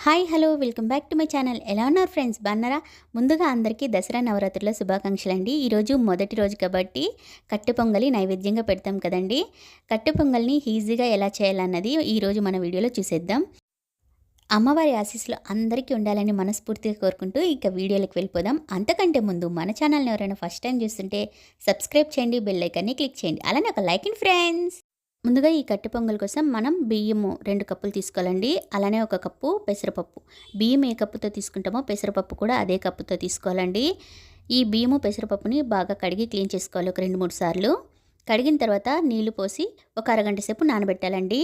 Hi hello welcome back to my channel. ఎలా ఉన్నారు friends? బాగున్నారా? ముందుగా అందరికీ దసరా నవరాత్రుల శుభాకాంక్షలు అండి. ఈరోజు మొదటి రోజు కాబట్టి కట్టె పొంగలి నైవేద్యంగా పెడతాం కదండి. కట్టె పొంగల్ని ఈజీగా ఎలా చేయాలన్నది ఈరోజు మన వీడియోలో చూసేద్దాం. అమ్మవారి ఆశీస్సులు అందరికీ ఉండాలని మనస్ఫూర్తిగా కోరుకుంటూ ఇక వీడియోలోకి వెళ్ళిపోదాం. అంతకంటే ముందు మన ఛానల్ని ఎవరైనా ఫస్ట్ టైం చూస్తుంటే సబ్స్క్రైబ్ చేయండి, బెల్ ఐకాన్ని క్లిక్ చేయండి, అలానే ఒక లైక్ అండ్ ఫ్రెండ్స్. ముందుగా ఈ కట్టె పొంగల్ కోసం మనం బియ్యము 2 కప్పులు తీసుకోవాలండి. అలానే 1 కప్పు పెసరపప్పు. బియ్యం ఏ కప్పుతో తీసుకుంటామో పెసరపప్పు కూడా అదే కప్పుతో తీసుకోవాలండి. ఈ బియ్యము పెసరపప్పుని బాగా కడిగి క్లీన్ చేసుకోవాలి ఒక 2-3 సార్లు. కడిగిన తర్వాత నీళ్లు పోసి ఒక అరగంట సేపు నానబెట్టాలండి.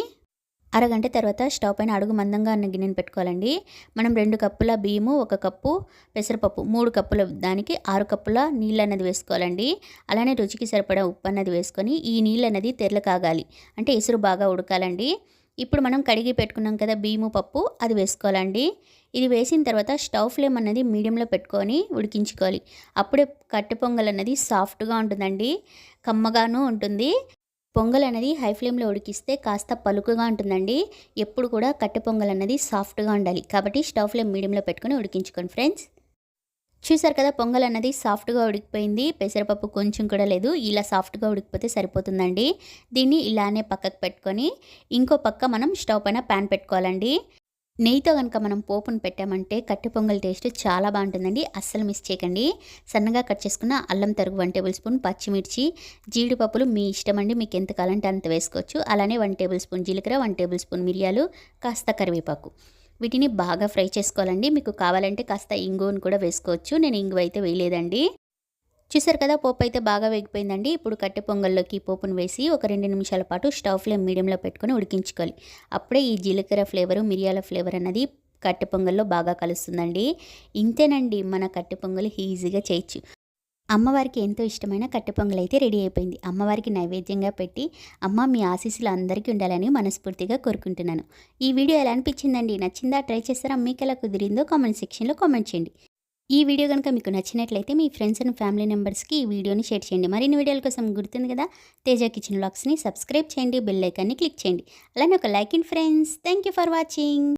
అరగంట తర్వాత స్టవ్ పైన అడుగు మందంగా ఉన్న గిన్నెను పెట్టుకోవాలండి. మనం 2 కప్పుల బియ్యము, 1 కప్పు పెసరపప్పు, 3 కప్పుల దానికి 6 కప్పుల నీళ్ళు అన్నది వేసుకోవాలండి. అలానే రుచికి సరిపడా ఉప్పు అన్నది వేసుకొని ఈ నీళ్ళు అన్నది తెరలు కాగాలి, అంటే ఎసురు బాగా ఉడకాలండి. ఇప్పుడు మనం కడిగి పెట్టుకున్నాం కదా బియ్యము, పప్పు, అది వేసుకోవాలండి. ఇది వేసిన తర్వాత స్టవ్ ఫ్లేమ్ అన్నది మీడియంలో పెట్టుకొని ఉడికించుకోవాలి. అప్పుడే కట్టె పొంగల్ అన్నది సాఫ్ట్గా ఉంటుందండి, కమ్మగాను ఉంటుంది. పొంగల్ అనేది హై ఫ్లేమ్లో ఉడికిస్తే కాస్త పలుకుగా ఉంటుందండి. ఎప్పుడు కూడా కట్టె పొంగల్ అన్నది సాఫ్ట్గా ఉండాలి, కాబట్టి స్టవ్ ఫ్లేమ్ మీడియంలో పెట్టుకొని ఉడికించుకోండి ఫ్రెండ్స్. చూసారు కదా, పొంగల్ అన్నది సాఫ్ట్గా ఉడికిపోయింది. పెసరపప్పు కొంచెం కూడా లేదు. ఇలా సాఫ్ట్గా ఉడికిపోతే సరిపోతుందండి. దీన్ని ఇలానే పక్కకు పెట్టుకొని ఇంకో పక్క మనం స్టవ్ పైన ప్యాన్ పెట్టుకోవాలండి. నెయ్యితో కనుక మనం పోపును పెట్టామంటే కట్టె పొంగల్ టేస్ట్ చాలా బాగుంటుందండి. అస్సలు మిస్ చేయకండి. సన్నగా కట్ చేసుకున్న అల్లం తరుగు 1 టేబుల్ స్పూన్, పచ్చిమిర్చి, జీడిపప్పులు మీ ఇష్టం అండి, మీకు ఎంత కావాలంటే అంత వేసుకోవచ్చు. అలానే 1 టేబుల్ స్పూన్ జీలకర్ర, 1 టేబుల్ స్పూన్ మిరియాలు, కాస్త కరివేపాకు. వీటిని బాగా ఫ్రై చేసుకోవాలండి. మీకు కావాలంటే కాస్త ఇంగువను కూడా వేసుకోవచ్చు. నేను ఇంగువ అయితే వేయలేదండి. చూసారు కదా, పోపు అయితే బాగా వేగిపోయిందండి. ఇప్పుడు కట్టె పొంగల్లోకి పోపును వేసి ఒక 2 నిమిషాల పాటు స్టవ్ ఫ్లేమ్ మీడియంలో పెట్టుకొని ఉడికించుకోవాలి. అప్పుడే ఈ జీలకర్ర ఫ్లేవరు, మిరియాల ఫ్లేవర్ అన్నది కట్టె పొంగల్లో బాగా కలుస్తుందండి. ఇంతేనండి, మన కట్టె పొంగల్ ఈజీగా చేయొచ్చు. అమ్మవారికి ఎంతో ఇష్టమైన కట్టె పొంగల్ అయితే రెడీ అయిపోయింది. అమ్మవారికి నైవేద్యంగా పెట్టి అమ్మ మీ ఆశీస్సులు అందరికీ ఉండాలని మనస్ఫూర్తిగా కోరుకుంటున్నాను. ఈ వీడియో ఎలా అనిపించిందండి? నచ్చిందా? ట్రై చేస్తారా? మీకు ఎలా కుదిరిందో కామెంట్ సెక్షన్లో కామెంట్ చేయండి. ఈ వీడియో కనుక మీకు నచ్చినట్లయితే మీ ఫ్రెండ్స్ అండ్ ఫ్యామిలీ మెంబర్స్కి ఈ వీడియోని షేర్ చేయండి. మరిన్ని వీడియోల కోసం గుర్తుంది కదా, తేజ కిచెన్ వ్లాగ్స్ని సబ్స్క్రైబ్ చేయండి, బెల్ ఐకాన్ని క్లిక్ చేయండి, అలానే ఒక like in friends. Thank you for watching.